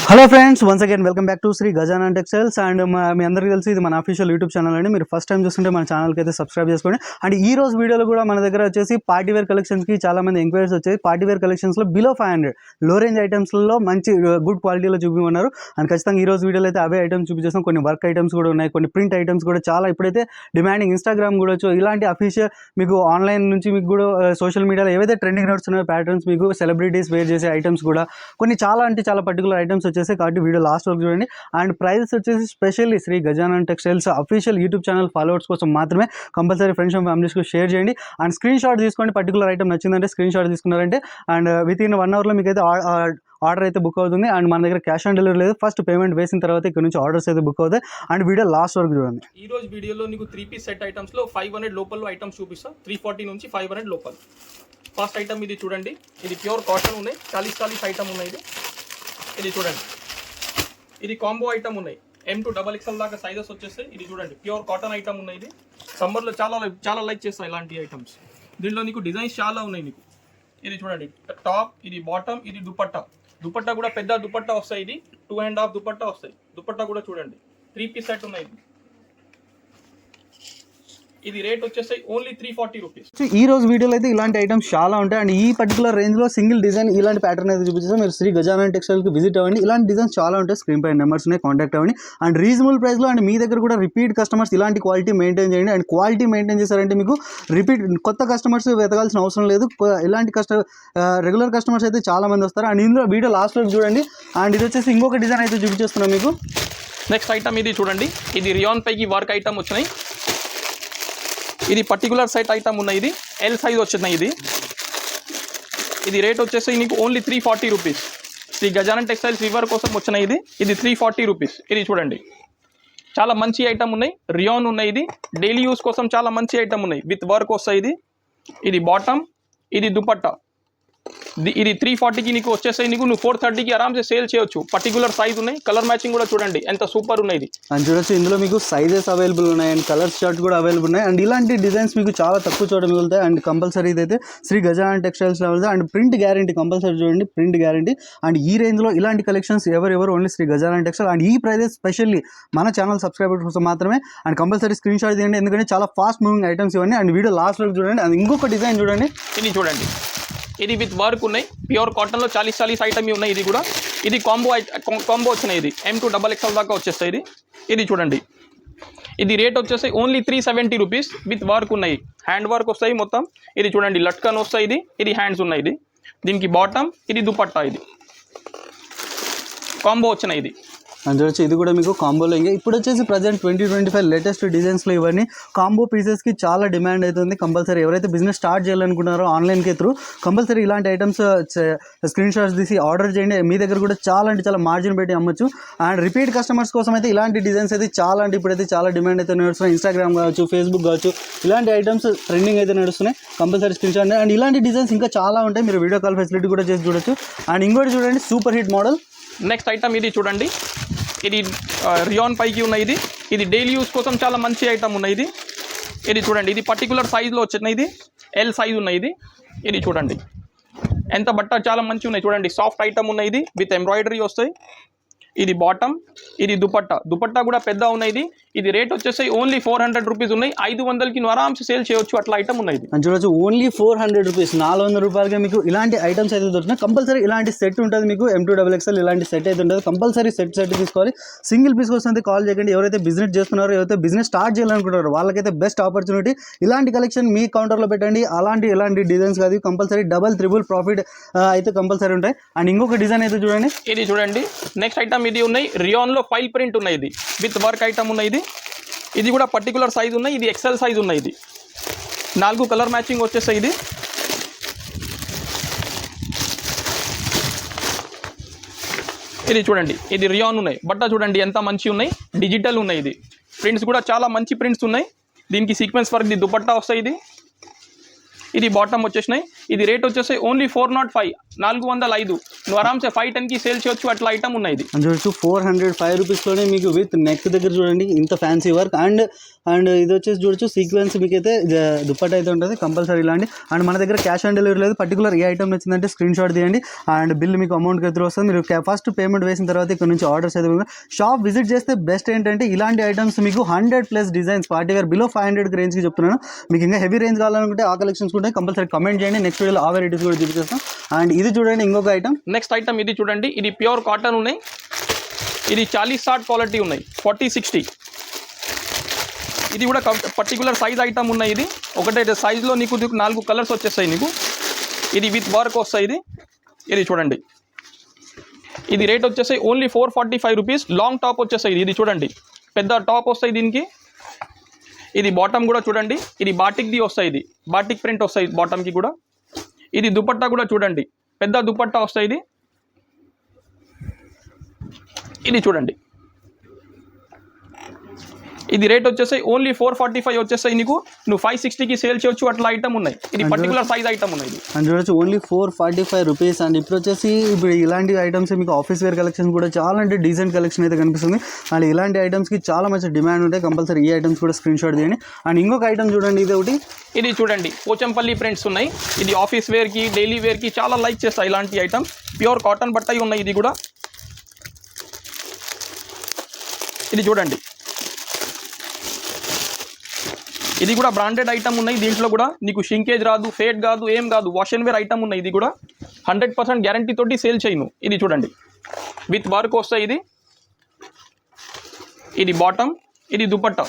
Hello friends, once again welcome back to Shri Gajanan textiles. And మీ అందరికీ తెలిసి ఇది మన అఫీషియల్ యూట్యూబ్ ఛానల్ అండి. మీరు ఫస్ట్ టైం చూస్తుంటే మన ఛానల్కి అయితే సబ్స్క్రైబ్ చేసుకోండి. అండ్ ఈ రోజు వీడియోలో కూడా మన దగ్గర వచ్చేసి పార్టీ వేర్ కలెక్షన్స్కి చాలా మంది ఎంక్వైరీస్ వచ్చాయి. పార్టీ వేర్ కలెక్షన్స్లో బిలో 500 లో రేంజ్ ఐటమ్స్లో మంచి గుడ్ క్వాలిటీలో చూపిమన్నారు. అండ్ ఖచ్చితంగా ఈ రోజు వీడియోలో అయితే అవే ఐటమ్స్ చూపించేస్తాం. కొన్ని వర్క్ ఐటమ్స్ కూడా ఉన్నాయి, కొన్ని ప్రింట్ ఐటమ్స్ కూడా చాలా ఇప్పుడైతే డిమాండింగ్. ఇన్స్టాగ్రామ్ కూడా ఇలాంటి అఫీషియల్ మీకు ఆన్లైన్ నుంచి మీకు కూడా సోషల్ మీడియాలో ఏవైతే ట్రెండింగ్ నడుస్తున్నాయో ప్యాటర్న్స్, మీకు సెలబ్రిటీస్ వేర్ చేసే ఐటమ్స్ కూడా కొన్ని చాలా అంటే చాలా పర్టికులర్ ఐటమ్స్ వచ్చేసాయి. కాబట్టి వీడియో లాస్ట్ వరకు చూడండి. అండ్ ప్రైజెస్ వచ్చేసి specially Shri Gajanan textiles official YouTube channel followers కోసం మాత్రమే. కంపల్సరీ ఫ్రెండ్స్ అండ్ ఫ్యామిలీస్కి షేర్ చేయండి. అండ్ స్క్రీన్ షాట్ తీసుకోండి. పర్టికులర్ ఐటమ్ నచ్చిందంటే స్క్రీన్ షాట్ తీసుకున్నారంటే అండ్ విత్ ఇన్ 1 అవర్లో మీకు అయితే ఆర్డర్ అయితే బుక్ అవుతుంది. అండ్ మన దగ్గర క్యాష్ ఆన్ డెలివరీ లేదు. ఫస్ట్ పేమెంట్ వేసిన తర్వాత ఇక్కడ నుంచి ఆర్డర్స్ అయితే బుక్ అవుతాయి. అండ్ వీడియో లాస్ట్ వరకు చూడండి. ఈ రోజు వీడియోలో నీకు 3 పీస్ సెట్ ఐటమ్స్ లో 500 లోపల ఐటమ్స్ చూపిస్తా. 340 నుంచి 500 లోపల. ఫస్ట్ ఐటమ్ ఇది చూడండి. ఇది ప్యూర్ కాటన్ ఉన్నాయి. 40 ఐటమ్ ఉన్నాయి. ఇది చూడండి. ఇది కాంబో ఐటమ్ ఉన్నాయి. M2 XXL దాకా సైజెస్ వచ్చేస్తాయి. ఇది చూడండి, ప్యూర్ కాటన్ ఐటమ్ ఉన్నాయి. ఇది సమ్మర్లో చాలా లైక్ చేస్తాయి ఇలాంటి ఐటమ్స్. దీంట్లో నీకు డిజైన్స్ చాలా ఉన్నాయి. నీకు ఇది చూడండి, టాప్, ఇది బాటమ్, ఇది దుపట్టా కూడా పెద్ద దుపట్టా వస్తాయి. ఇది 2.5 దుపట్టా వస్తాయి. దుపట్టా కూడా చూడండి, 3 పీస్ సెట్ ఉన్నాయి. ఇది రేట్ వచ్చేసి ఓన్లీ 340 రూపీస్. ఈ రోజు వీడియోలో అయితే ఇలాంటి ఐటమ్స్ చాలా ఉంటాయి. అండ్ ఈ పర్టికులర్ రేంజ్లో సింగిల్ డిజైన్ ఇలాంటి ప్యాటర్న్ అయితే చూపించారు. మీరు శ్రీ గజానన్ టెక్స్టైల్కి విజిట్ అవ్వండి. ఇలాంటి డిజైన్స్ చాలా ఉంటాయి. స్క్రీన్ పై నెంబర్స్ ఉన్నాయి, కాంటాక్ట్ అవ్వండి. అండ్ రీజనబుల్ ప్రైస్లో అండ్ మీ దగ్గర కూడా రిపీట్ కస్టమర్స్ ఇలాంటి క్వాలిటీ మెయింటైన్ చేయండి. అండ్ క్వాలిటీ మెయింటైన్ చేశారంటే మీకు రిపీట్ కొత్త కస్టమర్స్ వెతకాల్సిన అవసరం లేదు. ఇలాంటి రెగ్యులర్ కస్టమర్స్ అయితే చాలా మంది వస్తారు. అండ్ ఇందులో వీడియో లాస్ట్లో చూడండి. అండ్ ఇది వచ్చేసి ఇంకొక డిజైన్ అయితే చూపించేస్తున్నాం మీకు. నెక్స్ట్ ఐటమ్ ఇది చూడండి. ఇది రియాన్ పైకి వర్క్ ఐటమ్ వచ్చినాయి. ఇది పర్టికులర్ సెట్ ఐటమ్ ఉన్నాయి. ఇది ఎల్ సైజ్ వచ్చినాయి. ఇది రేట్ వచ్చేసి నీకు only 340 rupees. Shri Gajanan textiles weaver కోసం వచ్చినాయి. ఇది 340 రూపీస్. ఇది చూడండి, చాలా మంచి ఐటమ్ ఉన్నాయి. రియాన్ ఉన్నాయి. ఇది డైలీ యూస్ కోసం చాలా మంచి ఐటమ్ ఉన్నాయి. విత్ వర్క్ వస్తాయి. ఇది బాటమ్, ఇది దుపట్టా. ఇది 340కి నీకు వచ్చేసాయి. నీకు నువ్వు 430కి ఆరామ్సే సేల్ చేయొచ్చు. పర్టికులర్ సైజ్ ఉన్నాయి. కలర్ మ్యాచింగ్ కూడా చూడండి ఎంత సూపర్ ఉన్నాయి. ఇది అండ్ చూడొచ్చు, ఇందులో మీకు సైజెస్ అవైలబుల్ ఉన్నాయి. అండ్ కలర్స్ చార్ట్ కూడా అవైలబుల్ ఉన్నాయి. అండ్ ఇలాంటి డిజైన్స్ మీకు చాలా తక్కువ చోట మిగులుతాయి. అండ్ కంపల్సరీ ఇదైతే శ్రీ గజానన్ టెక్స్టైల్స్ వెళ్తాయి. అండ్ ప్రింట్ గ్యారంటీ కంపల్సరీ చూడండి, ప్రింట్ గ్యారంటీ. అండ్ ఈ రేంజ్లో ఇలాంటి కలెక్షన్స్ ఎవరు only Shri Gajanan textile. And ఈ ప్రైజెస్ స్పెషల్లీ మన ఛానల్ సబ్స్క్రైబర్స్ కోసం మాత్రమే. అండ్ కంపల్సరీ స్క్రీన్ షాట్ తీయండి, ఎందుకంటే చాలా ఫాస్ట్ మూవింగ్ ఐటమ్స్ ఇవన్నీ. అండ్ వీడియో లాస్ట్ వరకు చూడండి. అండ్ ఇంకొక డిజైన్ చూడండి. ఇది చూడండి, ఇది విత్ వర్క్ ఉన్నాయి. ప్యూర్ కాటన్లో 40 ఐటమ్ ఉన్నాయి. ఇది కాంబో వచ్చినాయి. ఇది M2 XXL దాకా వచ్చేస్తాయి. ఇది చూడండి, ఇది రేట్ వచ్చేసి ఓన్లీ 370 రూపీస్. విత్ వర్క్ ఉన్నాయి, హ్యాండ్ వర్క్ వస్తాయి మొత్తం. ఇది చూడండి, లట్కన్ వస్తాయి. ఇది హ్యాండ్స్ ఉన్నాయి. దీనికి బాటమ్, ఇది దుపట్టా. ఇది కాంబో వచ్చినాయి. అండ్ చూడొచ్చు, ఇది కూడా మీకు కాంబోలో. ఇంకా ఇప్పుడు వచ్చేసి ప్రజెంట్ 2025 లేటెస్ట్ డిజైన్స్లో ఇవన్నీ కాంబో పీసెస్కి చాలా డిమాండ్ అవుతుంది. కంపల్సరీ ఎవరైతే బిజినెస్ స్టార్ట్ చేయాలనుకుంటున్నారో ఆన్లైన్కి త్రూ కంపల్సరీ ఇలాంటి ఐటమ్స్ స్క్రీన్ షాట్స్ తీసి ఆర్డర్ చేయండి. మీ దగ్గర కూడా చాలా అంటే చాలా మార్జిన్ పెట్టి అమ్మొచ్చు. అండ్ రిపీట్ కస్టమర్స్ కోసం అయితే ఇలాంటి డిజైన్స్ అయితే చాలా అంటే ఇప్పుడైతే చాలా డిమాండ్ అయితే నడుస్తున్నాయి. ఇన్స్టాగ్రామ్ కావచ్చు, ఫేస్బుక్ కావచ్చు, ఇలాంటి ఐటమ్స్ ట్రెండింగ్ అయితే నడుస్తున్నాయి. Compulsory screen shot. అండ్ ఇలాంటి డిజైన్స్ ఇంకా చాలా ఉంటాయి. మీరు వీడియో కాల్ ఫెసిలిటీ కూడా చేసి చూడొచ్చు. అండ్ ఇంకోటి చూడండి, super hit model. Next item ఇది చూడండి. ఇది రియాన్ పైకి ఉన్నాయి. ఇది డైలీ యూస్ కోసం చాలా మంచి ఐటమ్ ఉన్నాయి. ఇది చూడండి, ఇది పర్టికులర్ సైజ్లో వచ్చినాయి. ఇది ఎల్ సైజ్ ఉన్నాయి. ఇది చూడండి, ఎంత బట్ట చాలా మంచి ఉన్నాయి. చూడండి, సాఫ్ట్ ఐటమ్ ఉన్నాయి. విత్ ఎంబ్రాయిడరీ వస్తాయి. ఇది బాటమ్, ఇది దుపట్టా కూడా పెద్ద ఉన్నాయి. ఇది రేట్ వచ్చేసి ఓన్లీ 400 రూపీస్ ఉన్నాయి. 500కి నువ్వు ఆరామ్స్ సేల్ చేయొచ్చు. అట్లా ఐటమ్ ఉన్నాయి. చూడొచ్చు, ఓన్లీ 400 రూపీస్, 400 రూపాయలుగా మీకు ఇలాంటి ఐటమ్స్ అయితే దొరుకుతున్నాయి. కంపల్సరీ ఇలాంటి సెట్ ఉంటుంది మీకు. M2 XXL ఇలాంటి సెట్ అయితే ఉంటుంది. కంపల్సరీ సెట్ తీసుకోవాలి. సింగిల్ పీస్ కోసం అయితే కాల్ చేయకండి. ఎవరైతే బిజినెస్ చేస్తున్నారో, ఎవరైతే బిజినెస్ స్టార్ట్ చేయాలనుకుంటారో వాళ్ళకైతే బెస్ట్ ఆపర్చునిటీ. ఇలాంటి కలెక్షన్ మీ కౌంటర్లో పెట్టండి. ఇలాంటి డిజైన్స్ కాదు, కంపల్సరీ డబల్ త్రిబుల్ ప్రాఫిట్ అయితే కంపల్సరీ ఉంటాయి. అండ్ ఇంకొక డిజైన్ అయితే చూడండి. ఇది చూడండి, నెక్స్ట్ ఐటమ్ ఇది ఉన్నాయి. రియాన్లో ఫైల్ ప్రింట్ ఉన్నాయి. ఇది విత్ వర్క్ ఐటమ్ ఉన్నాయి. ఇది కూడా పర్టికులర్ సైజ్ ఉన్నాయి. ఇది XL సైజ్ ఉన్నాయి. 4 కలర్ మ్యాచింగ్ వచ్చేస్తాయి. ఇది చూడండి, ఇది రియాన్ ఉన్నాయి. బట్ట చూడండి ఎంత మంచి ఉన్నాయి. డిజిటల్ ఉన్నాయి. ఇది ప్రింట్స్ కూడా చాలా మంచి ప్రింట్స్ ఉన్నాయి. దీనికి సీక్వెన్స్ వర్క్ దుపట్టా వస్తాయి. ఇది బాటమ్ వచ్చేసినాయి. ఇది రేట్ వచ్చేసి ఓన్లీ 405 405 నువ్వు ఆరామ్సే 510కి సేల్ చేయొచ్చు అట్లా ఐటమ్ ఉన్నాయి ఇది. అని చూడొచ్చు 405 రూపీస్లోనే మీకు విత్ నెక్ దగ్గర చూడండి ఇంత ఫ్యాన్సీ వర్క్ అండ్ ఇది వచ్చేసి చూడొచ్చు సీక్వెన్స్ మీకు అయితే దుప్పట్ట అయితే ఉంటుంది కంపల్సరీ ఇలాంటి. అండ్ మన దగ్గర క్యాష్ ఆన్ డెలివరీ లేదు. పర్టికులర్ ఏ ఐటమ్ వచ్చిందంటే స్క్రీన్ షాట్ తీయండి అండ్ బిల్ మీకు అమౌంట్కి ఎదురు వస్తుంది. మీరు ఫస్ట్ పేమెంట్ వేసిన తర్వాత ఇక్కడ నుంచి ఆర్డర్స్ అయితే షాప్ విజిట్ చేస్తే బెస్ట్ ఏంటంటే ఇలాంటి ఐటమ్స్ మీకు 100+ డిజైన్స్ పార్టీ వేర్ బిలో 500 రేంజ్కి చెప్తున్నాను. మీకు ఇంకా హెవీ రేంజ్ కావాలనుకుంటే ఆ కలెక్షన్స్ కూడా కంపల్సరీ కమెంట్ చేయండి. నెక్స్ట్ వీడియోలో ఆ వెరైటీస్ కూడా చూపిస్తాం. అండ్ ఇది చూడండి ఇంకొక ఐటమ్. నెక్స్ట్ ఐటమ్ ఇది చూడండి, ఇది ప్యూర్ కాటన్ ఉన్నాయి. ఇది 40-60 క్వాలిటీ ఉన్నాయి, 40-60. ఇది కూడా పర్టికులర్ సైజ్ ఐటమ్ ఉన్నాయి. ఇది ఒకటే సైజులో నీకు 4 కలర్స్ వచ్చేస్తాయి నీకు. ఇది విత్ వర్క్ వస్తాయి. ఇది చూడండి, ఇది రేట్ వచ్చేసి ఓన్లీ 445 రూపీస్. లాంగ్ టాప్ వచ్చేసాయి. ఇది చూడండి పెద్ద టాప్ వస్తాయి దీనికి. ఇది బాటమ్ కూడా చూడండి, ఇది బాటిక్ది వస్తాయి. ఇది బాటిక్ ప్రింట్ వస్తాయి బాటమ్కి కూడా. ఇది దుపట్టా కూడా చూడండి పెద్ద దుపట్టా వస్తాయి. ఇది చూడండి, ఇది రేట్ వచ్చేసి ఓన్లీ 445 వచ్చేసాయి నీకు. నువ్వు 560కి సేల్ చేయొచ్చు అట్లా ఐటమ్ ఉన్నాయి. ఇది పర్టికులర్ సైజ్ ఐటమ్ ఉన్నాయి. అండ్ చూడొచ్చు ఓన్లీ 445 రూపీస్. అండ్ ఇప్పుడు వచ్చేసి ఇప్పుడు ఇలాంటి ఐటమ్స్ మీకు ఆఫీస్ వేర్ కలెక్షన్ కూడా చాలా అంటే డీసెంట్ కలెక్షన్ అయితే కనిపిస్తుంది. అండ్ ఇలాంటి ఐటమ్స్కి చాలా మంచి డిమాండ్ ఉంటాయి. కంపల్సరీ ఈ ఐటమ్స్ కూడా స్క్రీన్ షాట్ తీయండి. అండ్ ఇంకొక ఐటమ్ చూడండి, ఇది ఒకటి. ఇది చూడండి పోచంపల్లి ప్రింట్స్ ఉన్నాయి. ఇది ఆఫీస్ వేర్కి డైలీ వేర్కి చాలా లైక్ చేస్తాయి ఇలాంటి ఐటమ్. ప్యూర్ కాటన్ బట్టయి ఉన్నాయి. ఇది కూడా ఇది చూడండి, ఇది కూడా బ్రాండెడ్ ఐటమ్ ఉన్నాయి. దీంట్లో కూడా నీకు షింకేజ్ రాదు, ఫేడ్ కాదు, ఏం కాదు. వాష్ అండ్ వేర్ ఐటమ్ ఉన్నాయి. ఇది కూడా 100% గ్యారంటీ తోటి సేల్ చేయను. ఇది చూడండి విత్ వర్క్ వస్తాయి. ఇది బాటమ్, ఇది దుపట్టా,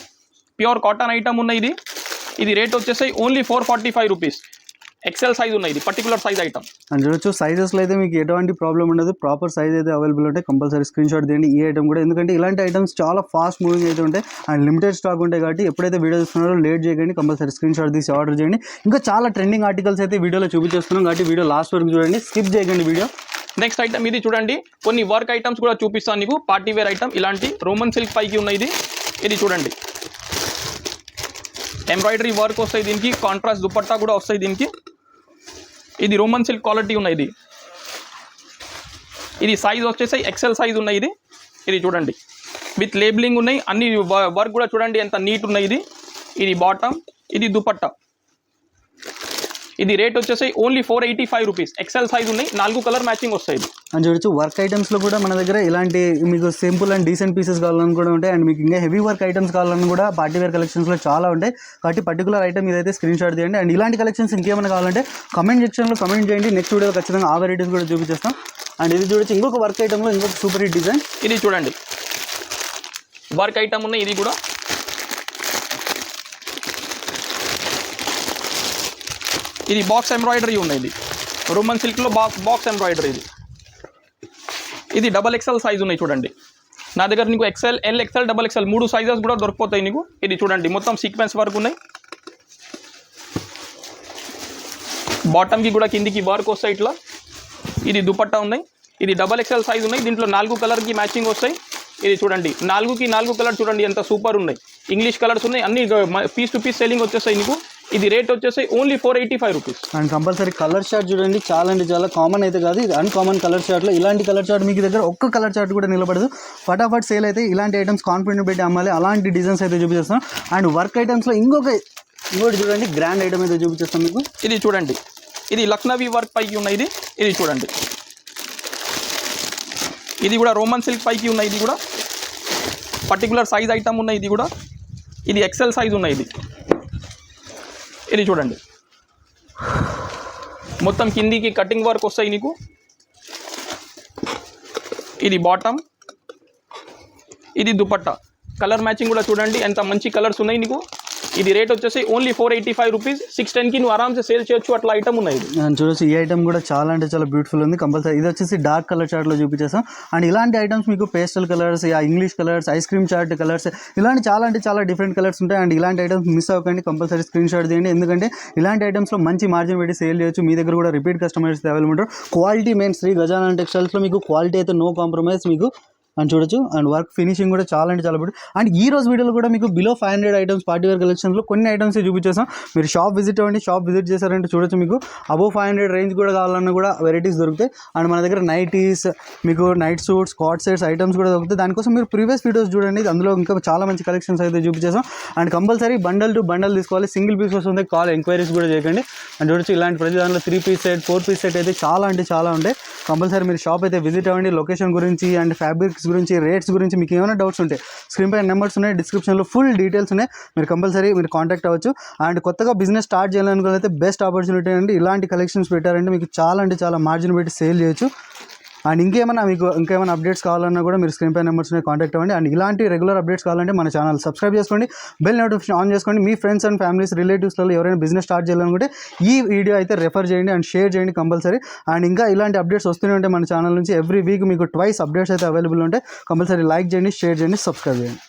ప్యూర్ కాటన్ ఐటమ్ ఉన్నాయి. ఇది రేట్ వచ్చేసి ఓన్లీ 445 రూపీస్. ఎక్సెల్ సైజ్ ఉన్నాయి. ఇది పర్టికులర్ సైజ్ ఐటమ్. అండ్ చూడొచ్చు సైజెస్లో అయితే మీకు ఎటువంటి ప్రాబ్లం ఉండదు. ప్రాపర్ సైజ్ అయితే అవైలబుల్ ఉంటాయి. కంపల్సరీ స్క్రీన్ షాట్ తీయండి ఈ ఐటమ్ కూడా. ఎందుకంటే ఇలాంటి ఐటమ్స్ చాలా ఫాస్ట్ మూవింగ్ అయితే ఉంటాయి అండ్ లిమిటెడ్ స్టాక్ ఉంటాయి. కాబట్టి ఎప్పుడైతే వీడియో చూస్తున్నారో లేట్ చేయకండి, కంపల్సరీ స్క్రీన్ షాట్ తీసి ఆర్డర్ చేయండి. ఇంకా చాలా ట్రెండింగ్ ఆర్టికల్స్ అయితే వీడియోలో చూపించేస్తున్నాం కాబట్టి వీడియో లాస్ట్ వరకు చూడండి, స్కిప్ చేయకండి వీడియో. నెక్స్ట్ ఐటమ్ ఇది చూడండి, కొన్ని వర్క్ ఐటమ్స్ కూడా చూపిస్తాను నీకు. పార్టీ వేర్ ఐటమ్ ఇలాంటి రోమన్ సిల్క్ పైకి ఉన్నాయి. ఇది చూడండి ఎంబ్రాయిడరీ వర్క్ వస్తాయి. దీనికి కాంట్రాస్ట్ దుపట్టా కూడా వస్తాయి దీనికి. ఇది రోమన్ సిల్క్ క్వాలిటీ ఉన్నాయి. ఇది సైజ్ వచ్చేసి ఎక్సెల్ సైజ్ ఉన్నాయి. ఇది చూడండి విత్ లేబులింగ్ ఉన్నాయి. అన్ని వర్క్ కూడా చూడండి ఎంత నీట్ ఉన్నాయి. ఇది బాటమ్, ఇది దుపట్టా. ఇది రేట్ వచ్చేసి ఓన్లీ 485 రూపీస్. ఎక్సెల్ సైజ్ ఉన్నాయి. 4 కలర్ మ్యాచింగ్ వస్తాయి. అని చూడొచ్చు వర్క్ ఐటమ్స్లో కూడా మన దగ్గర ఇలాంటి మీకు సింపుల్ అండ్ డీసెంట్ పీసెస్ కావాలని కూడా ఉంటాయి. అండ్ మీకు ఇంకా హెవీ వర్క్ ఐటమ్స్ కావాలని కూడా పార్టీ వేర్ కలెక్షన్స్లో చాలా ఉంటాయి. కాబట్టి పర్టికులర్ ఐటమ్ ఇదైతే స్క్రీన్ షాట్ తీయండి. అండ్ ఇలాంటి కలెక్షన్స్ ఇంకేమైనా కావాలంటే కమెంట్ సెక్షన్లో కమెంట్ చేయండి. నెక్స్ట్ వీడియో ఖచ్చితంగా ఆ వెరైటీస్ కూడా చూపించేస్తాం. అండ్ ఇది చూడొచ్చు ఇంకొక వర్క్ ఐటమ్లో ఇంకొక సూపర్ హిట్ డిజైన్. ఇది చూడండి వర్క్ ఐటమ్ ఉన్నాయి. ఇది కూడా ఇది బాక్స్ ఎంబ్రాయిడరీ ఉన్నాయి. ఇది రోమన్ సిల్క్లో బాక్స్ ఎంబ్రాయిడరీ. ఇది XXL సైజ్ ఉన్నాయి చూడండి. నా దగ్గర నీకు XL, L, XL, XXL 3 sizes కూడా దొరికిపోతాయి నీకు. ఇది చూడండి మొత్తం సీక్వెన్స్ వర్క్ ఉన్నాయి. బాటమ్కి కూడా కిందికి వర్క్ వస్తాయి ఇట్లా. ఇది దుపట్టా ఉన్నాయి. ఇది XXL సైజ్ ఉన్నాయి. దీంట్లో 4 కలర్కి మ్యాచింగ్ వస్తాయి. ఇది చూడండి 4కి 4 కలర్ చూడండి ఎంత సూపర్ ఉన్నాయి. ఇంగ్లీష్ కలర్స్ ఉన్నాయి. అన్ని పీస్ టు పీస్ సెల్లింగ్ వచ్చేస్తాయి నీకు. ఇది రేట్ వచ్చేసి only 485 rupees. And compulsory colour chart చూడండి చాలా అంటే చాలా కామన్ అయితే కాదు, ఇది అన్కామన్ కలర్ చార్ట్లో. ఇలాంటి కలర్ చార్ట్ మీకు దగ్గర ఒక్క కలర్ చార్ట్ కూడా నిలబడదు. ఫటాఫట్ సేల్ అయితే ఇలాంటి ఐటమ్స్ కాన్ఫిడెంట్ పెట్టి అమ్మాలి. అలాంటి డిజైన్స్ అయితే చూపిస్తాం. అండ్ వర్క్ ఐటమ్స్లో ఇంకోటి చూడండి గ్రాండ్ ఐటమ్ అయితే చూపించేస్తాం మీకు. ఇది చూడండి ఇది లక్నవీ వర్క్ పైకి ఉన్నాయి. ఇది చూడండి ఇది కూడా రోమన్ సిల్క్ పైకి ఉన్నాయి. ఇది కూడా పర్టికులర్ సైజ్ ఐటమ్ ఉన్నాయి. ఇది కూడా ఇది ఎక్సెల్ సైజ్ ఉన్నాయి. ఇది చూడండి మొత్తం కిందికి కటింగ్ వర్క్ వస్తాయి నీకు. ఇది బాటమ్, ఇది దుపట్టా. కలర్ మ్యాచింగ్ కూడా చూడండి ఎంత మంచి కలర్స్ ఉన్నాయి నీకు. ఇది రేట్ వచ్చేసి ఓన్లీ 485 రూపీస్. 610కి నువ్వు ఆరామ్సే సేల్ చేయొచ్చు అట్లా ఐటమ్ ఉన్నాయి. చూడొచ్చు ఈ ఐటమ్ కూడా చాలా అంటే చాలా బ్యూటిఫుల్ ఉంది. కంపల్సరీ ఇది వచ్చేసి డార్క్ కలర్ చార్ట్లో చూపించేస్తాం. అండ్ ఇలాంటి ఐటమ్స్ మీకు pastel colours, English colours, ice cream chart colours, ఇలాంటి చాలా అంటే చాలా డిఫరెంట్ కలర్స్ ఉంటాయి. అండ్ ఇలాంటి ఐటమ్స్ మిస్ అవ్వకండి, కంపల్సరీ స్క్రీన్ షాట్ తీయండి. ఎందుకంటే ఇలాంటి ఐటమ్స్లో మంచి మార్జిన్ పెట్టి సేల్ చేయొచ్చు. మీ దగ్గర కూడా రిపీట్ కస్టమర్స్ అవైలబుల్ ఉంటారు. క్వాలిటీ మెయిన్ శ్రీ గజానన్ టెక్స్టైల్స్లో మీకు క్వాలిటీ అయితే నో కాంప్రమైజ్. మీకు అండ్ చూడొచ్చు అండ్ వర్క్ ఫినిషింగ్ కూడా చాలా అంటే చాలా బాగుంది. అండ్ ఈ రోజు వీడియోలో కూడా మీకు బిలో 500 ఐటమ్స్ పార్టీ వేర్ కలెక్షన్లో కొన్ని ఐటమ్స్ చూపించేసాం. మీరు షాప్ విజిట్ అవ్వండి. షాప్ విజిట్ చేశారంటే చూడొచ్చు మీకు అబోవ్ 500 రేంజ్ కూడా కావాలన్నా కూడా వెరైటీస్ దొరుకుతాయి. అండ్ మన దగ్గర నైటీస్, మీకు నైట్ సూట్స్, కాట్ సెట్స్ ఐటమ్స్ కూడా దొరుకుతాయి. దానికోసం మీరు ప్రీవియస్ వీడియోస్ చూడండి, అందులో ఇంకా చాలా మంచి కలెక్షన్స్ అయితే చూపించేసాం. And compulsory bundle to bundle తీసుకోవాలి. సింగిల్ పీస్ వస్తుంది, కాల్ ఎంక్వైరీస్ కూడా చేయకండి. అండ్ చూడొచ్చు ఇలాంటి ప్రతి దాంట్లో 3 పీస్ సెట్, 4 పీస్ సెట్ అయితే చాలా అంటే చాలా ఉంటాయి. కంపల్సరీ మీరు షాప్ అయితే విజిట్ అవ్వండి. లొకేషన్ గురించి అండ్ ఫ్యాబ్రిక్స్ గురించి, రేట్స్ గురించి మీకు ఏమైనా డౌట్స్ ఉంటే స్క్రీన్ పై నెంబర్స్ ఉన్నాయి, డిస్క్రిప్షన్లో ఫుల్ డీటెయిల్స్ ఉన్నాయి. మీరు కంపల్సరీ మీరు కాంటాక్ట్ అవ్వచ్చు. అండ్ కొత్తగా బిజినెస్ స్టార్ట్ చేయాలనుకున్నైతే బెస్ట్ ఆపర్చునిటీ అండి. ఇలాంటి కలెక్షన్స్ పెట్టారంటే మీకు చాలా అంటే చాలా మార్జిన్ పెట్టి సేల్ చేయొచ్చు. అండ్ ఇంకేమైనా అప్డేట్స్ కావాలన్నా కూడా మీరు స్క్రీన్ పై నెంబర్స్ని కాంటాక్ట్ అవ్వండి. అండ్ ఇలాంటి రెగ్యులర్ అప్డేట్స్ కావాలంటే మన ఛానల్ సబ్స్క్రైబ్ చేసుకోండి, బెల్ నోటిఫికేషన్ ఆన్ చేసుకోండి. మీ ఫ్రెండ్స్ అండ్ ఫ్యామిలీస్, రిలేటివ్స్లలో ఎవరైనా బిజినెస్ స్టార్ట్ చేయాలనుకుంటే ఈ వీడియో అయితే రెఫర్ చేయండి అండ్ షేర్ చేయండి కంపల్సరీ. అండ్ ఇంకా ఇలాంటి అప్డేట్స్ వస్తూనే ఉంటాయి మన ఛానల్ నుంచి. ఎవ్రీ వీక్ మీకు ట్వైస్ అప్డేట్స్ అయితే అవైలబుల్ ఉంటాయి. కంపల్సరీ లైక్ చేయండి, షేర్ చేయండి, సబ్స్క్రైబ్ చేయండి.